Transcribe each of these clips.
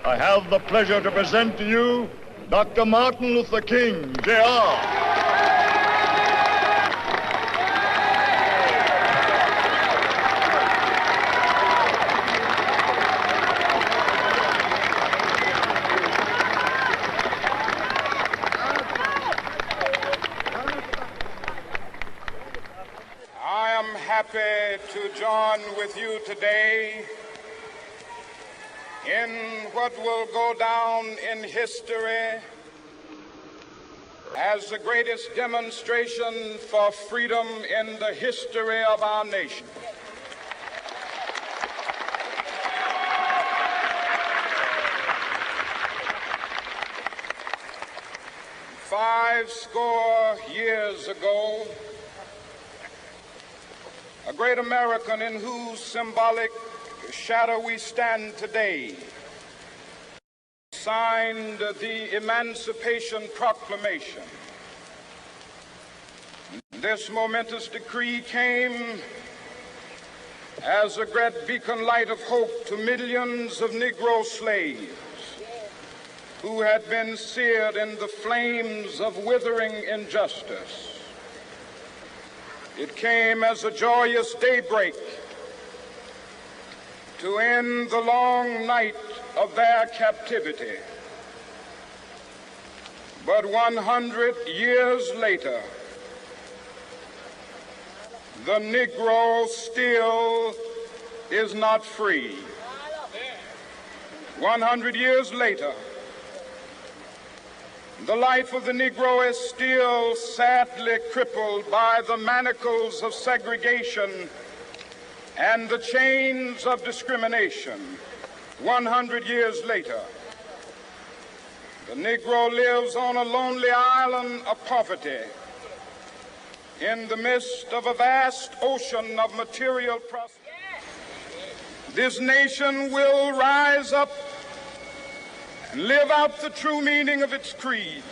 I have the pleasure to present to you Dr. Martin Luther King, Jr. Happy to join with you today in what will go down in history as the greatest demonstration for freedom in the history of our nation. Five score years ago, a great American in whose symbolic shadow we stand today signed the Emancipation Proclamation. This momentous decree came as a great beacon light of hope to millions of Negro slaves who had been seared in the flames of withering injustice. It came as a joyous daybreak to end the long night of their captivity. But 100 years later, the Negro still is not free. 100 years later, the life of the Negro is still sadly crippled by the manacles of segregation and the chains of discrimination. 100 years later, the Negro lives on a lonely island of poverty in the midst of a vast ocean of material prosperity. This nation will rise up and live out the true meaning of its creed.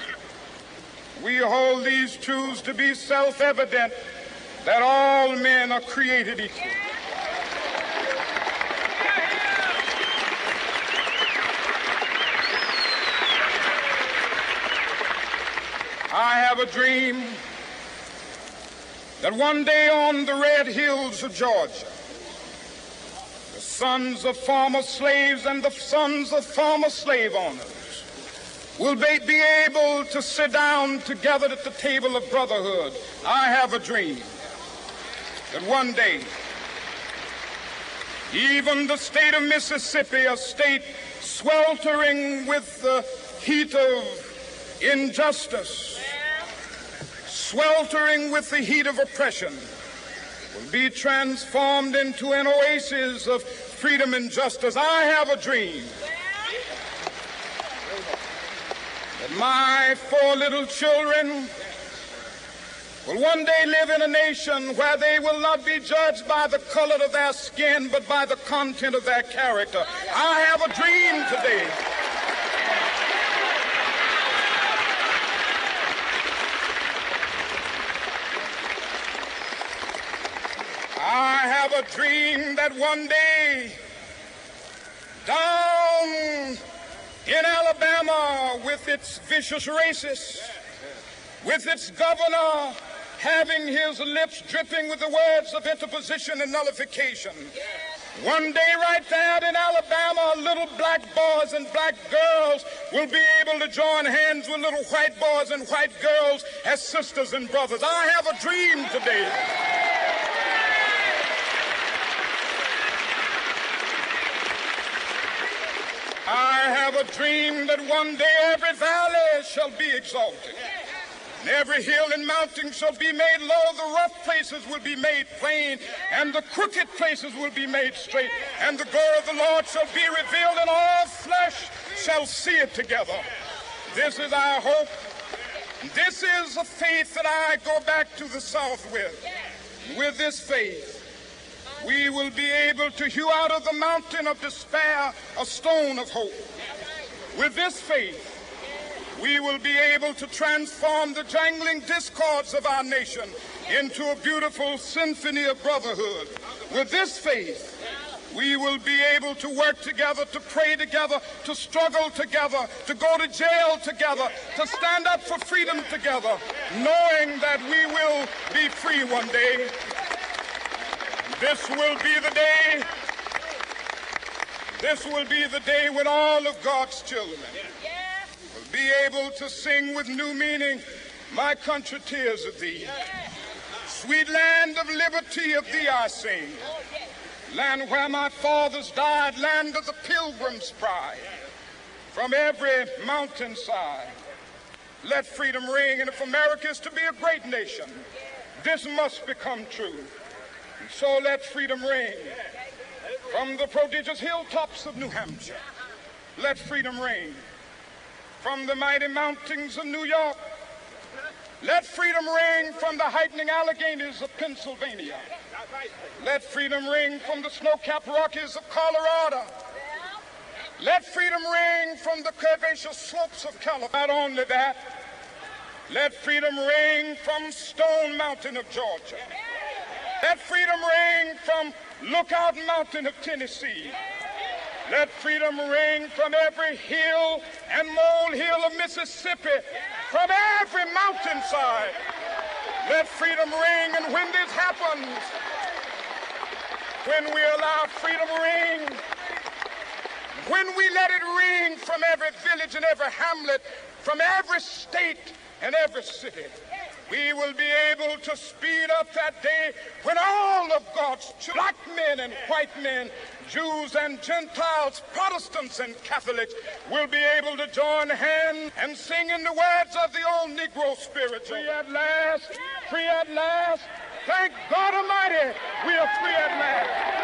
We hold these truths to be self-evident, that all men are created equal. I have a dream that one day on the red hills of Georgia, the sons of former slaves and the sons of former slave owners will be able to sit down together at the table of brotherhood. I have a dream that one day, even the state of Mississippi, a state sweltering with the heat of injustice, sweltering with the heat of oppression, will be transformed into an oasis of freedom and justice. I have a dream that my 4 little children will one day live in a nation where they will not be judged by the color of their skin, but by the content of their character. I have a dream today a dream that one day down in Alabama, with its vicious racists, with its governor having his lips dripping with the words of interposition and nullification, one day right there in Alabama, little black boys and black girls will be able to join hands with little white boys and white girls as sisters and brothers. I have a dream today I have a dream that one day every valley shall be exalted, and every hill and mountain shall be made low. The rough places will be made plain, and the crooked places will be made straight. And the glory of the Lord shall be revealed, and all flesh shall see it together. This is our hope. This is a faith that I go back to the South with. With this faith, we will be able to hew out of the mountain of despair a stone of hope. With this faith, we will be able to transform the jangling discords of our nation into a beautiful symphony of brotherhood. With this faith, We will be able to work together, to pray together, to struggle together, to go to jail together, to stand up for freedom together, knowing that we will be free one day. This will be the day. This will be the day when all of God's children will be able to sing with new meaning, "My country, tears of thee. Sweet land of liberty, of thee I sing. Land where my fathers died, land of the pilgrim's pride. From every mountainside, let freedom ring. And if America is to be a great nation, this must become true. And so let freedom ring. From the prodigious hilltops of New Hampshire, let freedom ring. From the mighty mountains of New York, let freedom ring. From the heightening Alleghanies of Pennsylvania, let freedom ring. From the snow-capped Rockies of Colorado, let freedom ring. From the curvaceous slopes of California. Not only that, let freedom ring from Stone Mountain of Georgia. Let freedom ring from Lookout Mountain of Tennessee. Let freedom ring from every hill and molehill of Mississippi, from every mountainside. Let freedom ring. And when this happens, when we allow freedom ring, when we let it ring from every village and every hamlet, from every state and every city, we will be able to speed up that day when all of God's children, black men and white men, Jews and Gentiles, Protestants and Catholics, will be able to join hands and sing in the words of the old Negro spiritual. Free at last, free at last. Thank God Almighty, we are free at last.